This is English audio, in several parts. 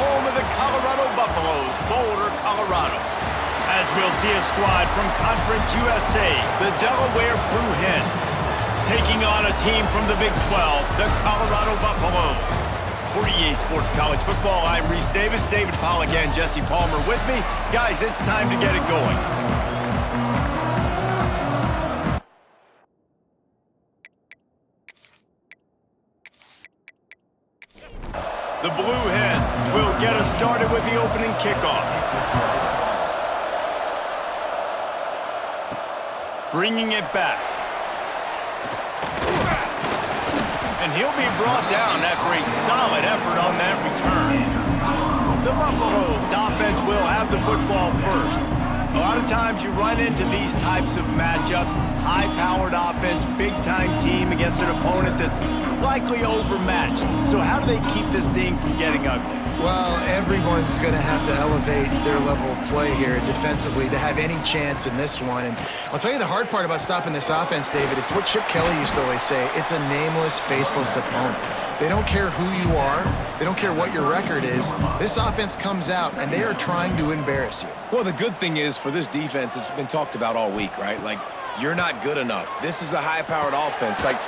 home of the Colorado Buffaloes, Boulder, Colorado. As we'll see a squad from Conference USA, the Delaware Blue Hens, taking on a team from the Big 12, the Colorado Buffaloes. For EA Sports College Football, I'm Reese Davis, David Pollack and Jesse Palmer with me. Guys, it's time to get it going. The Blue Hens will get us started with the opening kickoff. Bringing it back. And he'll be brought down after a solid effort on that return. The Buffaloes offense will have the football first. A lot of times you run into these types of matchups, high-powered offense, big-time team against an opponent that's likely overmatched. So how do they keep this thing from getting ugly? Well, everyone's going to have to elevate their level of play here defensively to have any chance in this one. And I'll tell you the hard part about stopping this offense, David, it's what Chip Kelly used to always say. It's a nameless, faceless opponent. They don't care who you are. They don't care what your record is. This offense comes out, and they are trying to embarrass you. Well, the good thing is for this defense, it's been talked about all week, right? Like, you're not good enough. This is a high-powered offense. Like,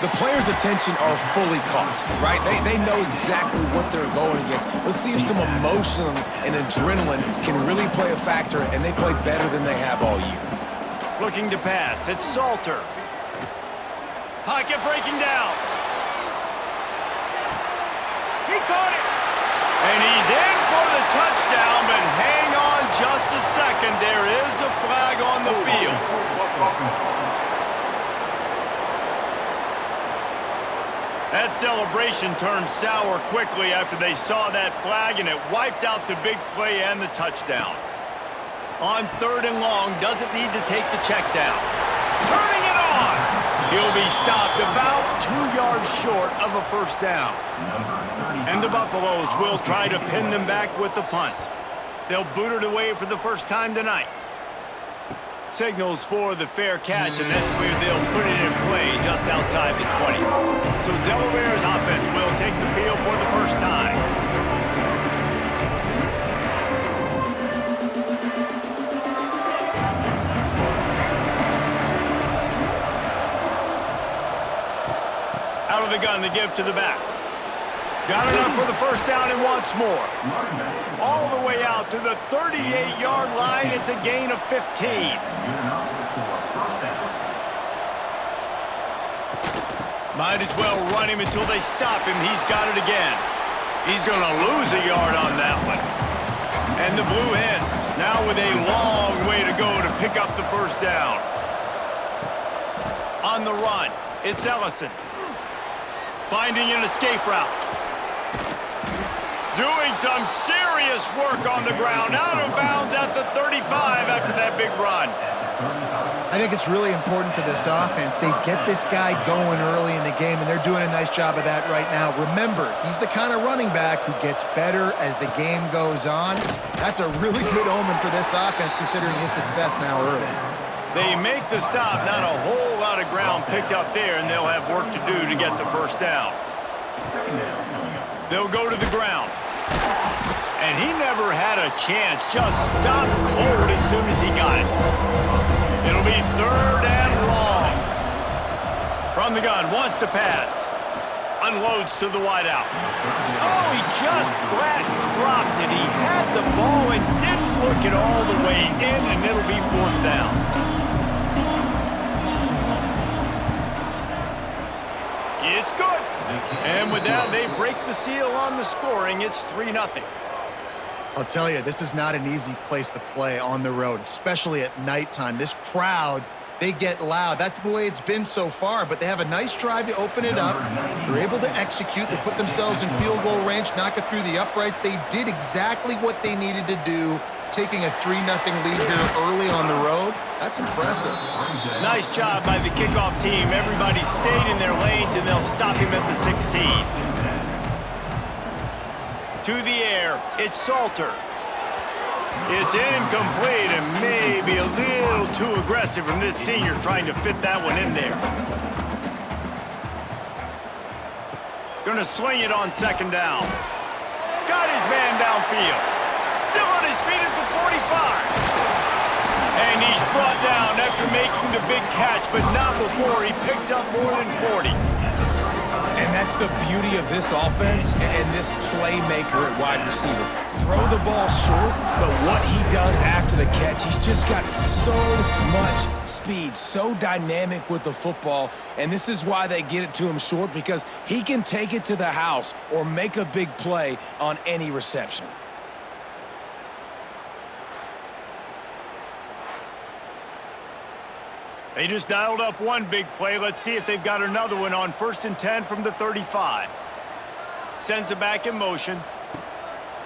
the players' attention are fully caught, right? They know exactly what they're going against. Let's see if some emotion and adrenaline can really play a factor, and they play better than they have all year. Looking to pass. It's Salter. Pocket breaking down. He caught it. And he's in for the touchdown, but hang on just a second. There is a flag on the field. That celebration turned sour quickly after they saw that flag, and it wiped out the big play and the touchdown. On 3rd and long, doesn't need to take the check down. Turning it on! He'll be stopped about 2 yards short of a first down. And the Buffaloes will try to pin them back with the punt. They'll boot it away for the first time tonight. Signals for the fair catch, and that's where they'll put it in play just outside the 20. So Delaware's offense will take the field for the first time. Out of the gun to give to the back. Got enough for the first down and wants more. All the way out to the 38-yard line. It's a gain of 15. Might as well run him until they stop him. He's got it again. He's going to lose a yard on that one. And the Blue Hens now with a long way to go to pick up the first down. On the run, it's Ellison. Finding an escape route. Doing some serious work on the ground. Out of bounds at the 35 after that big run. I think it's really important for this offense. They get this guy going early in the game, and they're doing a nice job of that right now. Remember, he's the kind of running back who gets better as the game goes on. That's a really good omen for this offense, considering his success now early. They make the stop, not a whole lot of ground picked up there, and they'll have work to do to get the first down. They'll go to the ground. And he never had a chance, just stopped cold as soon as he got it. It'll be 3rd and long. From the gun, wants to pass. Unloads to the wideout. Oh, he just flat dropped it. He had the ball and didn't look it all the way in, and it'll be 4th down. It's good. And with that, they break the seal on the scoring. It's 3-0. I'll tell you, this is not an easy place to play on the road, especially at nighttime. This crowd, they get loud. That's the way it's been so far, but they have a nice drive to open it up. They're able to execute. They put themselves in field goal range, knock it through the uprights. They did exactly what they needed to do, taking a 3-0 lead here early on the road. That's impressive. Nice job by the kickoff team. Everybody stayed in their lanes, and they'll stop him at the 16. To the air, it's Salter. It's incomplete and maybe a little too aggressive from this senior trying to fit that one in there. Gonna swing it on 2nd down. Got his man down field. Still on his feet at the 45. And he's brought down after making the big catch, but not before he picks up more than 40. And that's the beauty of this offense and this playmaker at wide receiver. Throw the ball short, but what he does after the catch, he's just got so much speed, so dynamic with the football, and this is why they get it to him short, because he can take it to the house or make a big play on any reception. They just dialed up one big play. Let's see if they've got another one on 1st and 10 from the 35. Sends it back in motion.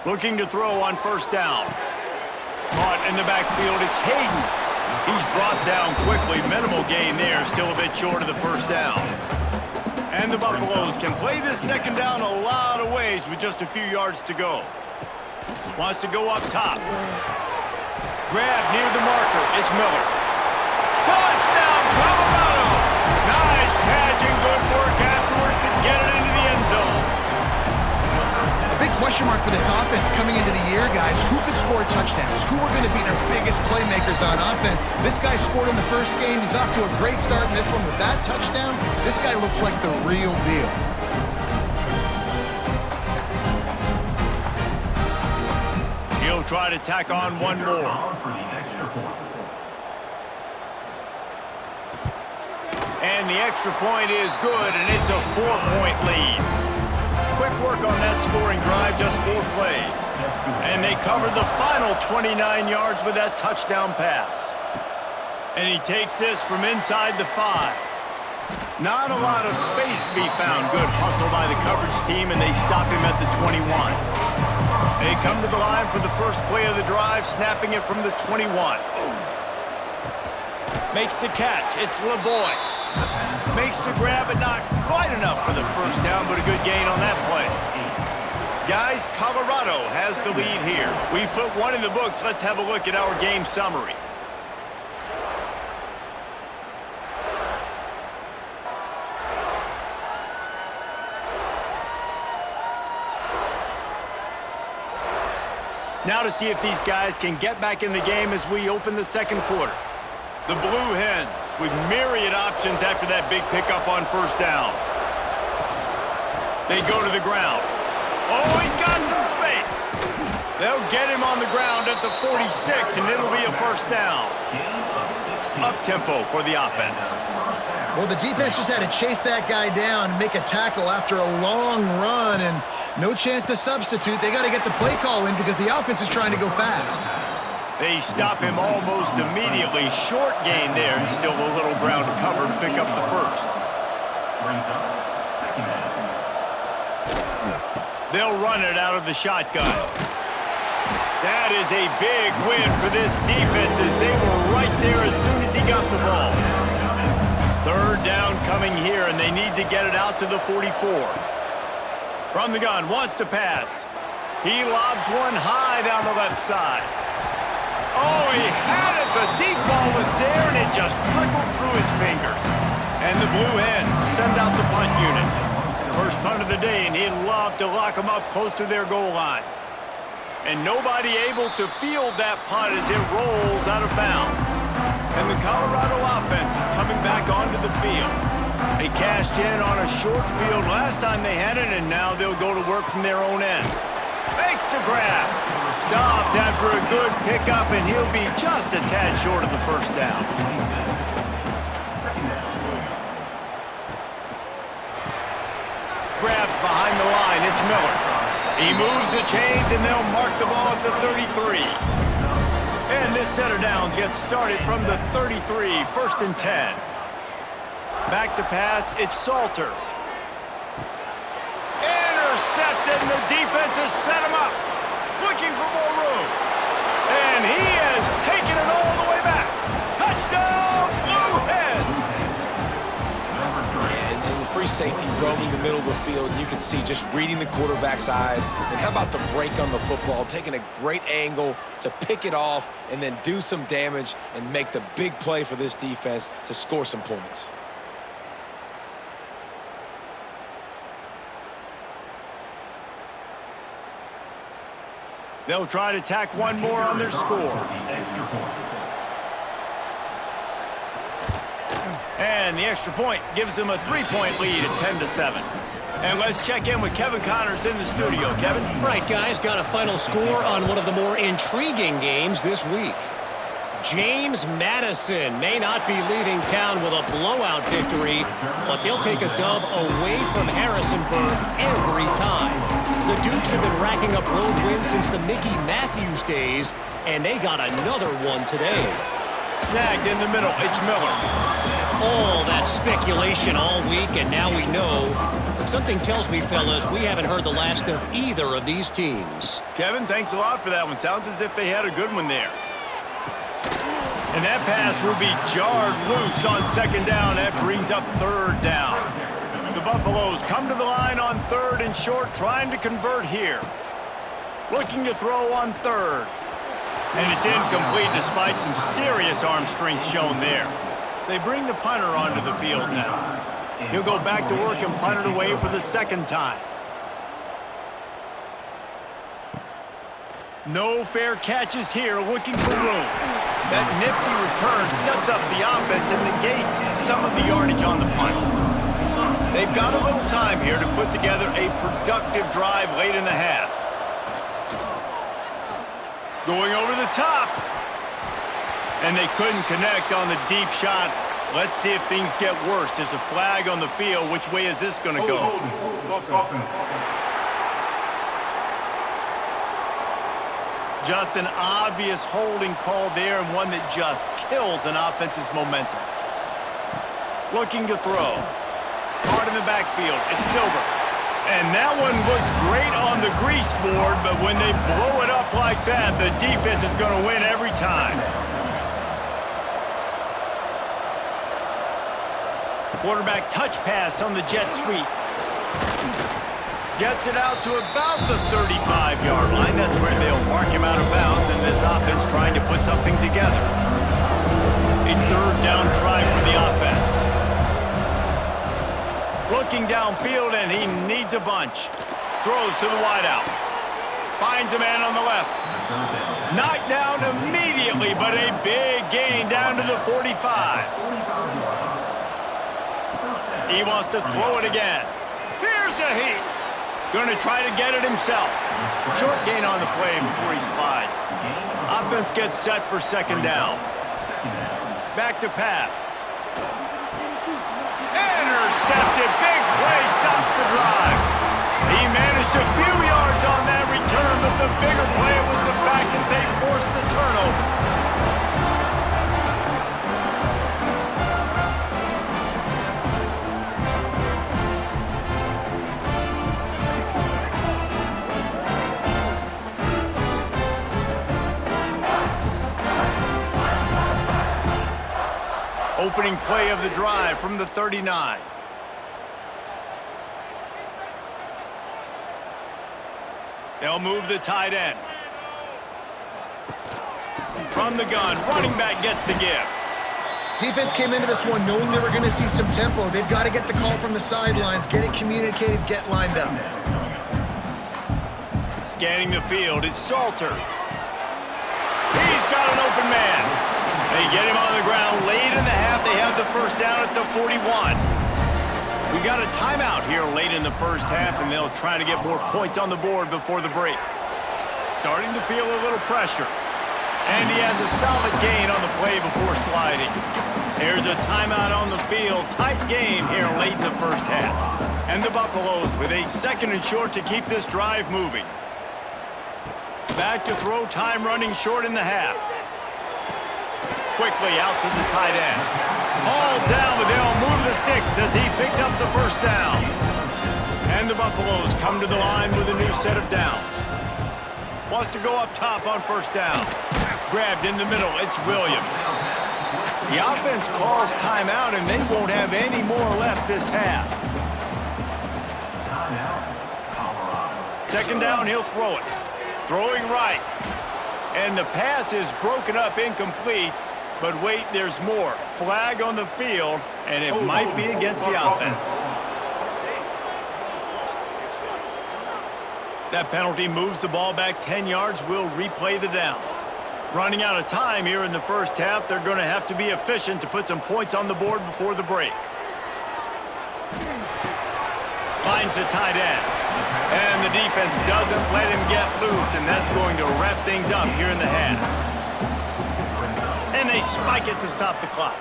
Looking to throw on 1st down. Caught in the backfield. It's Hayden. He's brought down quickly. Minimal gain there. Still a bit short of the 1st down. And the Buffaloes can play this 2nd down a lot of ways with just a few yards to go. Wants to go up top. Grab near the marker. It's Miller. Touchdown, Colorado! Nice catch and good work afterwards to get it into the end zone. A big question mark for this offense coming into the year, guys. Who could score touchdowns? Who are going to be their biggest playmakers on offense? This guy scored in the first game. He's off to a great start in this one with that touchdown. This guy looks like the real deal. He'll try to tack on one more. And the extra point is good, and it's a 4-point lead. Quick work on that scoring drive, just 4 plays. And they covered the final 29 yards with that touchdown pass. And he takes this from inside the 5. Not a lot of space to be found. Good hustle by the coverage team, and they stop him at the 21. They come to the line for the first play of the drive, snapping it from the 21. Makes the catch. It's LeBoy. Makes the grab, but not quite enough for the 1st down, but a good gain on that play. Guys, Colorado has the lead here. We've put one in the books. Let's have a look at our game summary. Now to see if these guys can get back in the game as we open the 2nd quarter. The Blue Hens with myriad options after that big pickup on 1st down. They go to the ground. Oh, he's got some space. They'll get him on the ground at the 46, and it'll be a 1st down. Up-tempo for the offense. Well, the defense just had to chase that guy down and make a tackle after a long run, and no chance to substitute. They got to get the play call in because the offense is trying to go fast. They stop him almost immediately. Short gain there, and still a little ground to cover to pick up the 1st. They'll run it out of the shotgun. That is a big win for this defense as they were right there as soon as he got the ball. 3rd down coming here, and they need to get it out to the 44. From the gun, wants to pass. He lobs one high down the left side. Oh, he had it. The deep ball was there, and it just trickled through his fingers. And the Blue Hens send out the punt unit. First punt of the day, and he'd love to lock them up close to their goal line. And nobody able to field that punt as it rolls out of bounds. And the Colorado offense is coming back onto the field. They cashed in on a short field last time they had it, and now they'll go to work from their own end. Makes the grab. Stopped after a good pickup, and he'll be just a tad short of the 1st down. Grabbed behind the line. It's Miller. He moves the chains, and they'll mark the ball at the 33. And this set of downs gets started from the 33, 1st and 10. Back to pass, it's Salter. Intercepted, and the defense has set him up. Looking for more room. And he has taken it all the way back. Touchdown, Blue Hens! And the free safety roaming the middle of the field, and you can see just reading the quarterback's eyes. And how about the break on the football, taking a great angle to pick it off and then do some damage and make the big play for this defense to score some points. They'll try to tack one more on their score. And the extra point gives them a 3-point lead at 10-7. And let's check in with Kevin Connors in the studio. Kevin? Right, guys, got a final score on one of the more intriguing games this week. James Madison may not be leaving town with a blowout victory, but they'll take a dub away from Harrisonburg every time. The Dukes have been racking up road wins since the Mickey Matthews days, and they got another one today. Snagged in the middle, it's Miller. All that speculation all week, and now we know. But something tells me, fellas, we haven't heard the last of either of these teams. Kevin, thanks a lot for that one. Sounds as if they had a good one there. And that pass will be jarred loose on second down. That brings up third down. The Buffaloes come to the line on third and short, trying to convert here. Looking to throw on third. And it's incomplete despite some serious arm strength shown there. They bring the punter onto the field now. He'll go back to work and punt it away for the second time. No fair catches here, looking for room. That nifty return sets up the offense and negates some of the yardage on the punt. They've got a little time here to put together a productive drive late in the half. Going over the top. And they couldn't connect on the deep shot. Let's see if things get worse. There's a flag on the field. Which way is this going to go? Just an obvious holding call there, and one that just kills an offense's momentum. Looking to throw. Hard in the backfield. It's Silver. And that one looked great on the grease board, but when they blow it up like that, the defense is going to win every time. Quarterback touch pass on the jet sweep. Gets it out to about the 35-yard line. That's where they'll mark him out of bounds, and this offense trying to put something together. A third down try for the offense. Looking downfield, and he needs a bunch. Throws to the wideout. Finds a man on the left. Knocked down immediately, but a big gain down to the 45. He wants to throw it again. Here's a heat. Going to try to get it himself. Short gain on the play before he slides. Offense gets set for second down. Back to pass. Intercepted. Big play stops the drive. He managed a few yards on that return, but the bigger play was the fact that they forced the turnover. Opening play of the drive from the 39. They'll move the tight end. From the gun, running back gets the give. Defense came into this one knowing they were going to see some tempo. They've got to get the call from the sidelines, get it communicated, get lined up. Scanning the field, it's Salter. He's got an open man. They get him on the ground late in the half. They have the first down at the 41. We got a timeout here late in the first half, and they'll try to get more points on the board before the break. Starting to feel a little pressure. And he has a solid gain on the play before sliding. There's a timeout on the field. Tight game here late in the first half. And the Buffaloes with a second and short to keep this drive moving. Back to throw, time running short in the half. Quickly out to the tight end. All down, but they'll move the sticks as he picks up the first down. And the Buffaloes come to the line with a new set of downs. Wants to go up top on first down. Grabbed in the middle, it's Williams. The offense calls timeout, and they won't have any more left this half. Second down, he'll throw it. Throwing right. And the pass is broken up, incomplete. But wait, there's more. Flag on the field, and it might be against the offense. That penalty moves the ball back 10 yards. We'll replay the down. Running out of time here in the first half, they're going to have to be efficient to put some points on the board before the break. Finds the tight end. And the defense doesn't let him get loose, and that's going to wrap things up here in the half. And they spike it to stop the clock.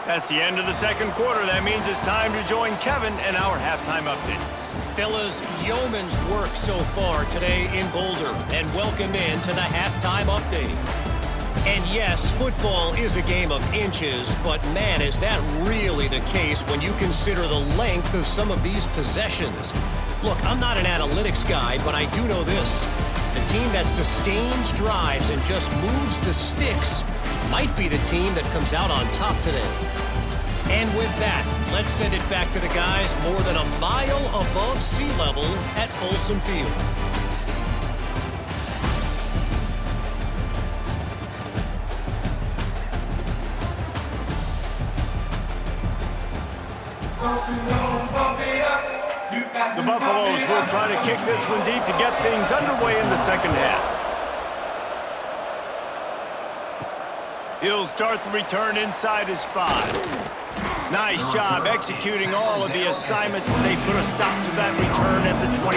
That's the end of the second quarter. That means it's time to join Kevin in our halftime update. Fellas, yeoman's work so far today in Boulder, and welcome in to the halftime update. And yes, football is a game of inches, but man, is that really the case when you consider the length of some of these possessions. Look, I'm not an analytics guy, but I do know this. The team that sustains drives and just moves the sticks might be the team that comes out on top today. And with that, let's send it back to the guys more than a mile above sea level at Folsom Field. The Buffaloes will try to kick this one deep to get things underway in the second half. He'll start the return inside his 5. Nice job executing all of the assignments as they put a stop to that return at the 22.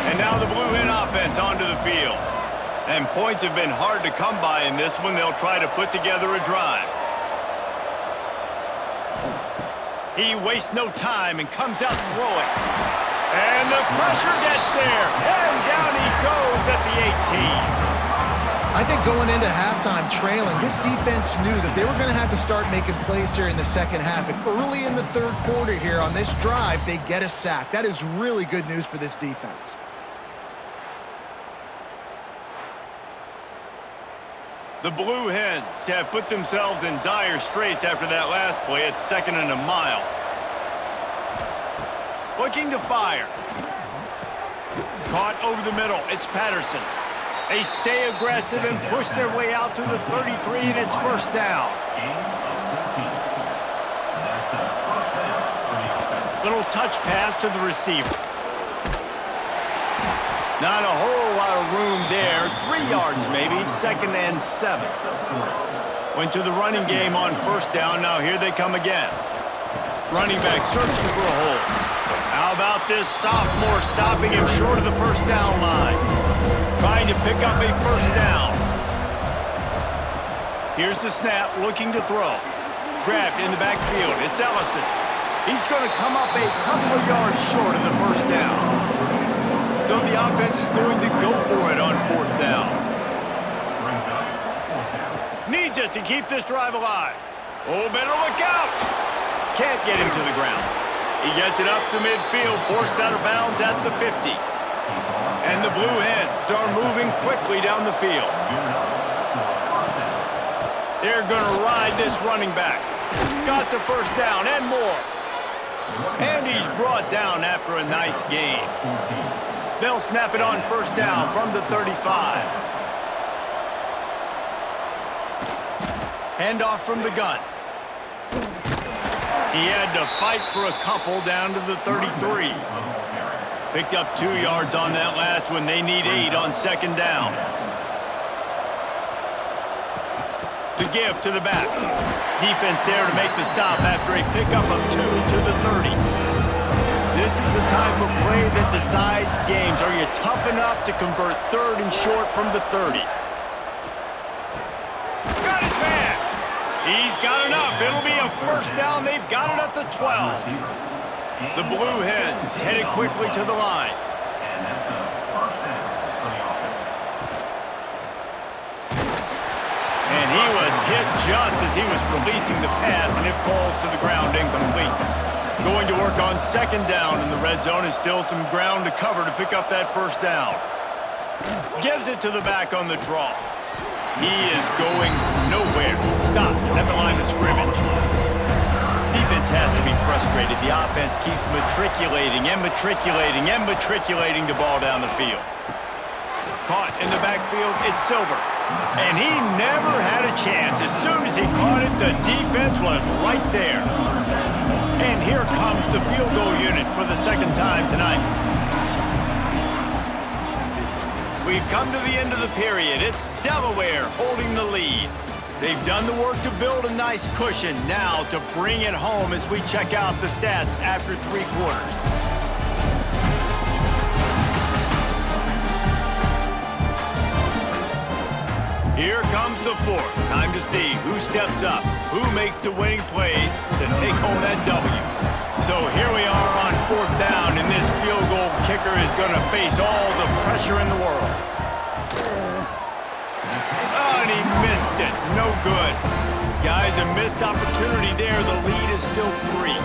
And now the Blue Hen offense onto the field. And points have been hard to come by in this one. They'll try to put together a drive. He wastes no time and comes out throwing. And the pressure gets there. And down he goes at the 18. I think going into halftime trailing, this defense knew that they were going to have to start making plays here in the second half. And early in the third quarter here on this drive, they get a sack. That is really good news for this defense. The Blue Hens have put themselves in dire straits after that last play at 2nd and a mile. Looking to fire. Caught over the middle. It's Patterson. They stay aggressive and push their way out to the 33, and it's first down. Little touch pass to the receiver. Not a whole lot of room there. 3 yards maybe, 2nd and 7. Went to the running game on first down. Now here they come again. Running back searching for a hole. How about this sophomore stopping him short of the first down line? Trying to pick up a first down. Here's the snap, looking to throw. Grabbed in the backfield. It's Ellison. He's going to come up a couple of yards short of the first down. So the offense is going to go for it on fourth down. Needs it to keep this drive alive. Oh, better look out. Can't get him to the ground. He gets it up to midfield, forced out of bounds at the 50. And the Blue Hens are moving quickly down the field. They're going to ride this running back. Got the first down and more. And he's brought down after a nice gain. They'll snap it on first down from the 35. Handoff from the gun. He had to fight for a couple down to the 33. Picked up 2 yards on that last one. They need 8 on second down. The give to the back. Defense there to make the stop after a pickup of 2 to the 30. This is the type of play that decides games. Are you tough enough to convert 3rd and short from the 30? Got his man. He's got enough. It'll be a first down. They've got it at the 12. The Blue Hens headed quickly to the line. And he was hit just as he was releasing the pass, and it falls to the ground incomplete. Going to work on second down in the red zone is still some ground to cover to pick up that first down. Gives it to the back on the draw. He is going nowhere. Stop at the line of scrimmage. Defense has to be frustrated. The offense keeps matriculating and matriculating and matriculating the ball down the field. Caught in the backfield, it's Silver. And he never had a chance. As soon as he caught it, the defense was right there. And here comes the field goal unit for the second time tonight. we've come to the end of the period. It's Delaware holding the lead. They've done the work to build a nice cushion. Now to bring it home as we check out the stats after 3 quarters. Here comes the fourth. Time to see who steps up, who makes the winning plays to take home that W. So here we are on 4th down, and this field goal kicker is going to face all the pressure in the world. Oh, and he missed it. No good. Guys, a missed opportunity there. The lead is still 3.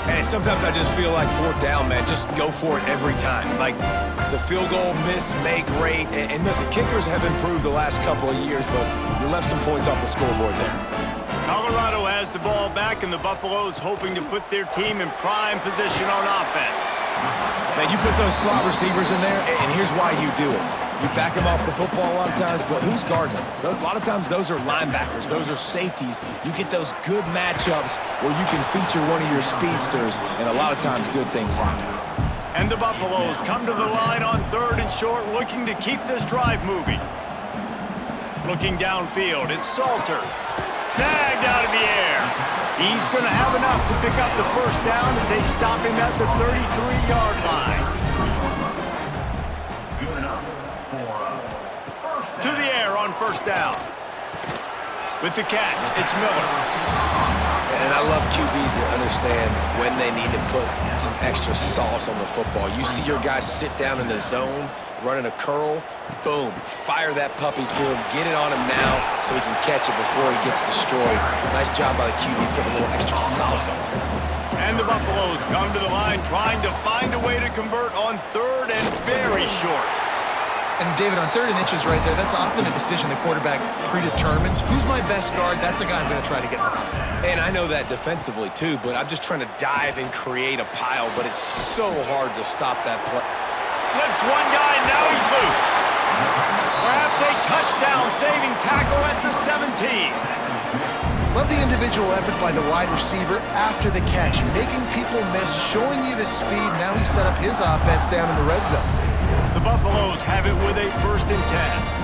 And sometimes I just feel like 4th down, man. Just go for it every time. Like the field goal, miss, make, rate. And listen, kickers have improved the last couple of years, but you left some points off the scoreboard there. Colorado has the ball back, and the Buffaloes hoping to put their team in prime position on offense. Man, you put those slot receivers in there, and here's why you do it. You back them off the football a lot of times, but who's guarding them? A lot of times those are linebackers. Those are safeties. You get those good matchups where you can feature one of your speedsters, and a lot of times good things happen. And the Buffaloes come to the line on 3rd and short, looking to keep this drive moving. Looking downfield, it's Salter. Snagged out of the air. He's going to have enough to pick up the 1st down as they stop him at the 33-yard line. To the air on 1st down. With the catch, it's Miller. And I love QBs that understand when they need to put some extra sauce on the football. You see your guys sit down in the zone, running a curl, boom, fire that puppy to him, get it on him now so he can catch it before he gets destroyed. Nice job by the QB putting a little extra sauce on it. And the Buffaloes come to the line trying to find a way to convert on 3rd and very short. And David, on 3rd and inches right there, that's often a decision the quarterback predetermines. Who's my best guard? That's the guy I'm going to try to get behind. And I know that defensively too, but I'm just trying to dive and create a pile, but it's so hard to stop that play. Slips one guy, now he's loose. Perhaps a touchdown-saving tackle at the 17. Love the individual effort by the wide receiver after the catch, making people miss, showing you the speed. Now he set up his offense down in the red zone. The Buffaloes have it with a 1st and 10.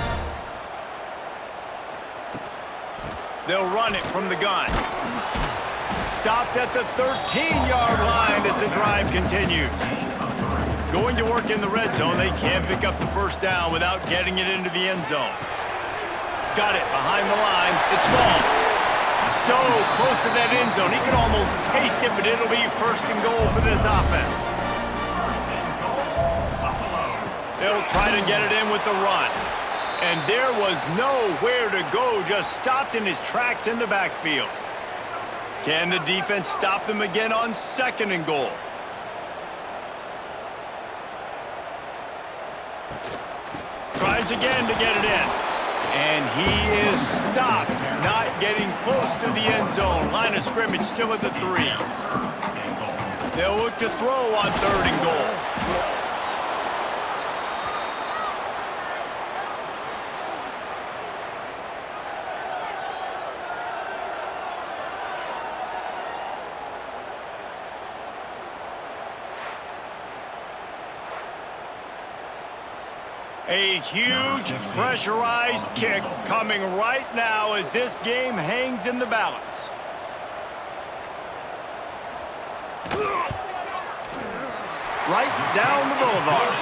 They'll run it from the gun. Stopped at the 13-yard line as the drive continues. Going to work in the red zone, they can't pick up the 1st down without getting it into the end zone. Got it behind the line. It's Malls. So close to that end zone, he can almost taste it, but it'll be 1st and goal for this offense. They'll try to get it in with the run. And there was nowhere to go, just stopped in his tracks in the backfield. Can the defense stop them again on 2nd and goal? Tries again to get it in. And he is stopped, not getting close to the end zone. Line of scrimmage still at the 3. They'll look to throw on 3rd and goal. A huge pressurized kick coming right now as this game hangs in the balance. Right down the boulevard.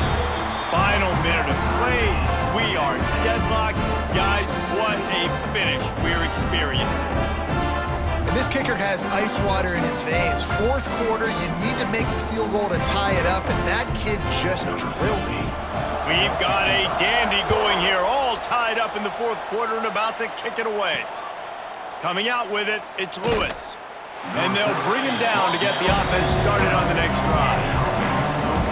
Final minute of play. We are deadlocked. Guys, what a finish we're experiencing. And this kicker has ice water in his veins. 4th quarter, you need to make the field goal to tie it up, and that kid just drilled it. We've got a dandy going here, all tied up in the 4th quarter and about to kick it away. Coming out with it, it's Lewis. And they'll bring him down to get the offense started on the next drive.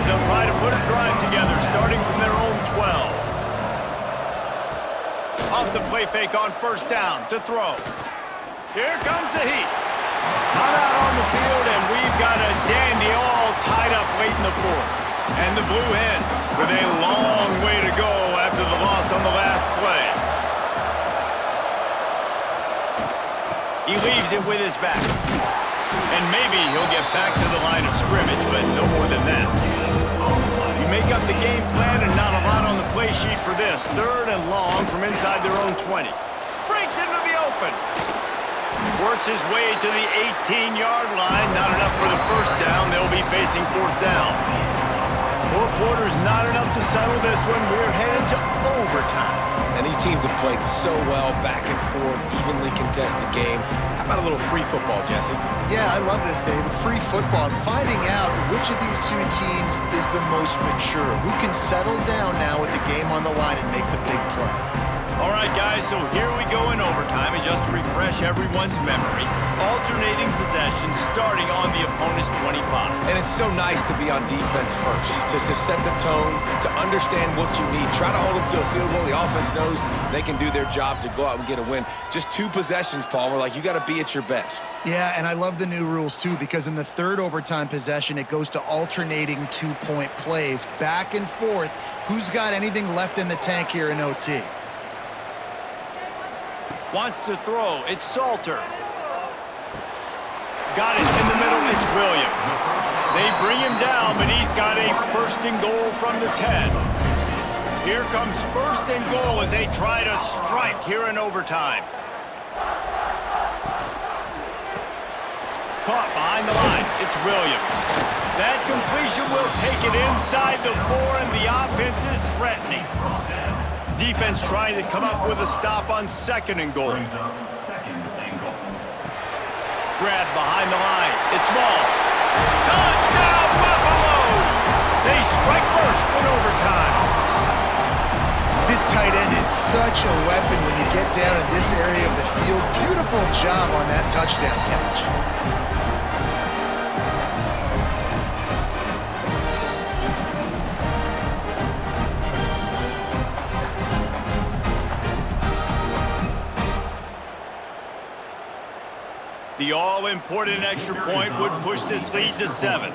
They'll try to put a drive together, starting from their own 12. Off the play fake on 1st down to throw. Here comes the heat. Come out on the field, and we've got a dandy all tied up late in the 4th. And the Blue Hens with a long way to go after the loss on the last play. He leaves it with his back. And maybe he'll get back to the line of scrimmage, but no more than that. You make up the game plan and not a lot on the play sheet for this. 3rd and long from inside their own 20. Breaks into the open. Works his way to the 18-yard line. Not enough for the first down. They'll be facing 4th down. 4 quarters, not enough to settle this one. We're headed to overtime. And these teams have played so well, back and forth, evenly contested game. How about a little free football, Jesse? Yeah, I love this, David. Free football. I'm finding out which of these two teams is the most mature. Who can settle down now with the game on the line and make the big play? All right, guys, so here we go in overtime, and just to refresh everyone's memory, alternating possessions starting on the opponent's 25. And it's so nice to be on defense first, to set the tone, to understand what you need. Try to hold them to a field goal. The offense knows they can do their job to go out and get a win. Just 2 possessions, Palmer. Like, you got to be at your best. Yeah, and I love the new rules, too, because in the 3rd overtime possession, it goes to alternating 2-point plays, back and forth. Who's got anything left in the tank here in OT? Wants to throw. It's Salter. Got it in the middle. It's Williams. They bring him down, but he's got a 1st and goal from the 10. Here comes 1st and goal as they try to strike here in overtime. Caught behind the line. It's Williams. That completion will take it inside the 4, and the offense is threatening. Defense trying to come up with a stop on 2nd and goal. Grab behind the line. It's Moss. Touchdown, Buffaloes! They strike first in overtime. This tight end is such a weapon when you get down in this area of the field. Beautiful job on that touchdown catch. The all-important extra point would push this lead to 7.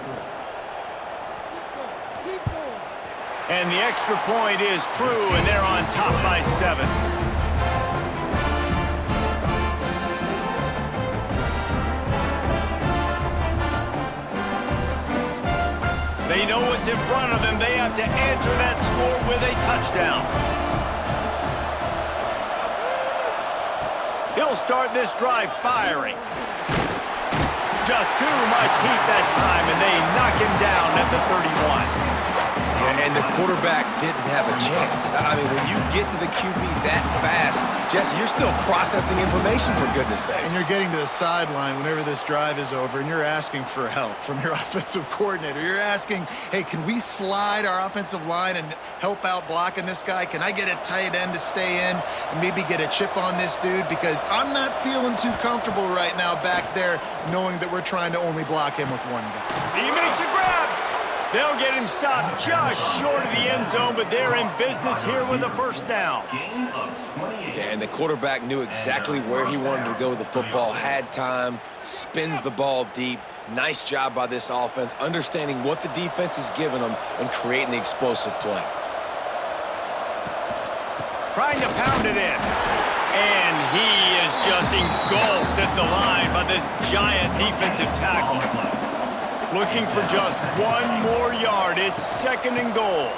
And the extra point is true, and they're on top by 7. They know what's in front of them. They have to answer that score with a touchdown. He'll start this drive firing. Just too much heat that time, and they knock him down at the 31. Yeah, and the quarterback didn't have a chance. I mean, when you get to the QB that fast, Jesse, you're still processing information, for goodness sakes. And you're getting to the sideline whenever this drive is over, and you're asking for help from your offensive coordinator. You're asking, hey, can we slide our offensive line and help out blocking this guy? Can I get a tight end to stay in and maybe get a chip on this dude? Because I'm not feeling too comfortable right now back there knowing that we're trying to only block him with one guy. He makes a grab. They'll get him stopped just short of the end zone, but they're in business here with a 1st down. Yeah, and the quarterback knew exactly where he wanted to go with the football, had time, spins the ball deep. Nice job by this offense, understanding what the defense is giving them and creating the explosive play. Trying to pound it in. And he is just engulfed at the line by this giant defensive tackle. Looking for just 1 more yard. It's 2nd and goal.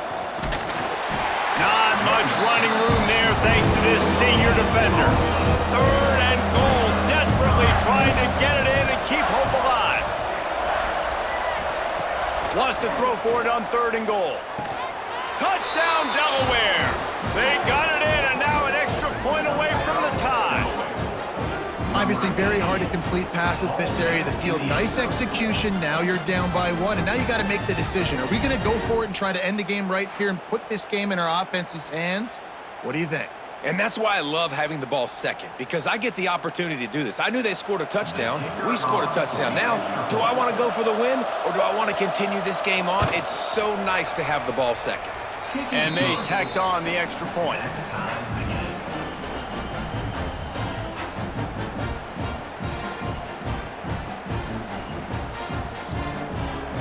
Not much running room there thanks to this senior defender. 3rd and goal. Desperately trying to get it in and keep hope alive. Wants to throw for it on 3rd and goal. Touchdown, Delaware. They got it in, and now an extra point away from the tie. Obviously very hard to complete passes this area of the field. Nice execution. Now you're down by 1, and now you got to make the decision. Are we going to go for it and try to end the game right here and put this game in our offense's hands? What do you think? And that's why I love having the ball second, because I get the opportunity to do this. I knew they scored a touchdown. We scored a touchdown. Now, do I want to go for the win, or do I want to continue this game on? It's so nice to have the ball second. And they tacked on the extra point.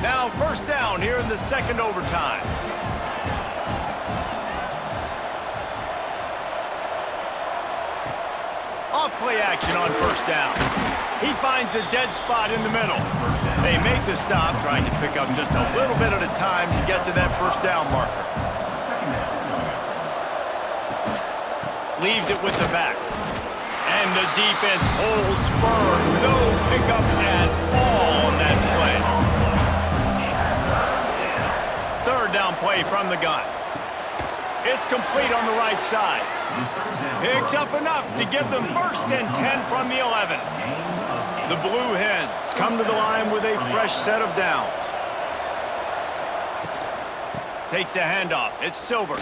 Now 1st down here in the 2nd overtime. Off play action on 1st down. He finds a dead spot in the middle. They make the stop, trying to pick up just a little bit at a time to get to that first down marker. Leaves it with the back. And the defense holds firm. No pickup at all on that play. Third down play from the gun. It's complete on the right side. Picks up enough to give them first and 10 from the 11. The Blue Hens come to the line with a fresh set of downs. Takes the handoff. It's Silver.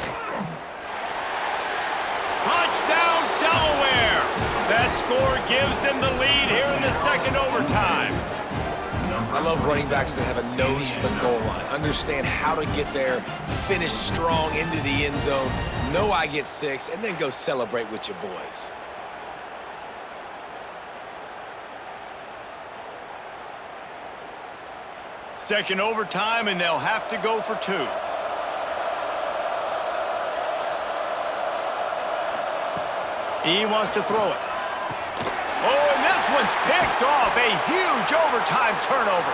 Touchdown, Delaware! That score gives them the lead here in the second overtime. I love running backs that have a nose for the goal line. Understand how to get there, finish strong into the end zone, know I get 6, and then go celebrate with your boys. Second overtime, and they'll have to go for 2. He wants to throw it. Oh, and this one's picked off. A huge overtime turnover.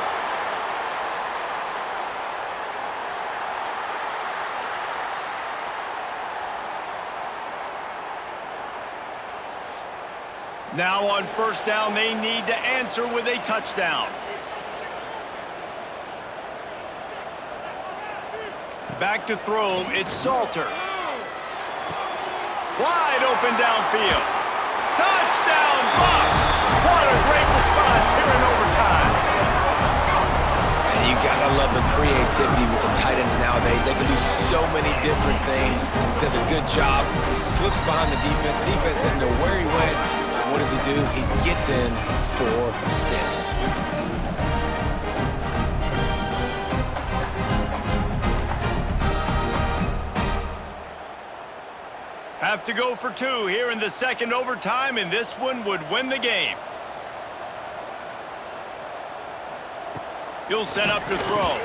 Now on first down, they need to answer with a touchdown. Back to throw, it's Salter. Wide open downfield. Touchdown, Bucks! What a great response here in overtime. And you gotta love the creativity with the tight ends nowadays. They can do so many different things. Does a good job. He slips behind the defense. Defense doesn't know where he went. What does he do? He gets in for 6. Have to go for 2 here in the second overtime, and this one would win the game. He'll set up to throw.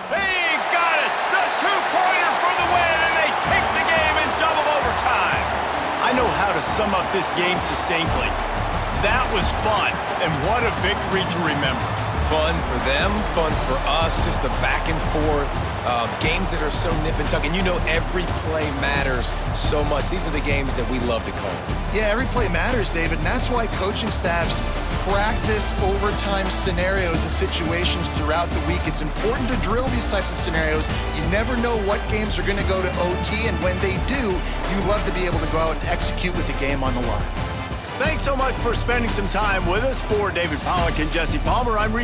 He got it! The two-pointer for the win, and they take the game in double overtime. I know how to sum up this game succinctly. That was fun, and what a victory to remember. Fun for them, fun for us, just the back and forth. Games that are so nip and tuck, and you know every play matters so much. These are the games that we love to call. Yeah, every play matters, David, and that's why coaching staffs practice overtime scenarios and situations throughout the week. It's important to drill these types of scenarios. You never know what games are going to go to OT, and when they do, you love to be able to go out and execute with the game on the line. Thanks so much for spending some time with us. For David Pollock and Jesse Palmer, I'm Reese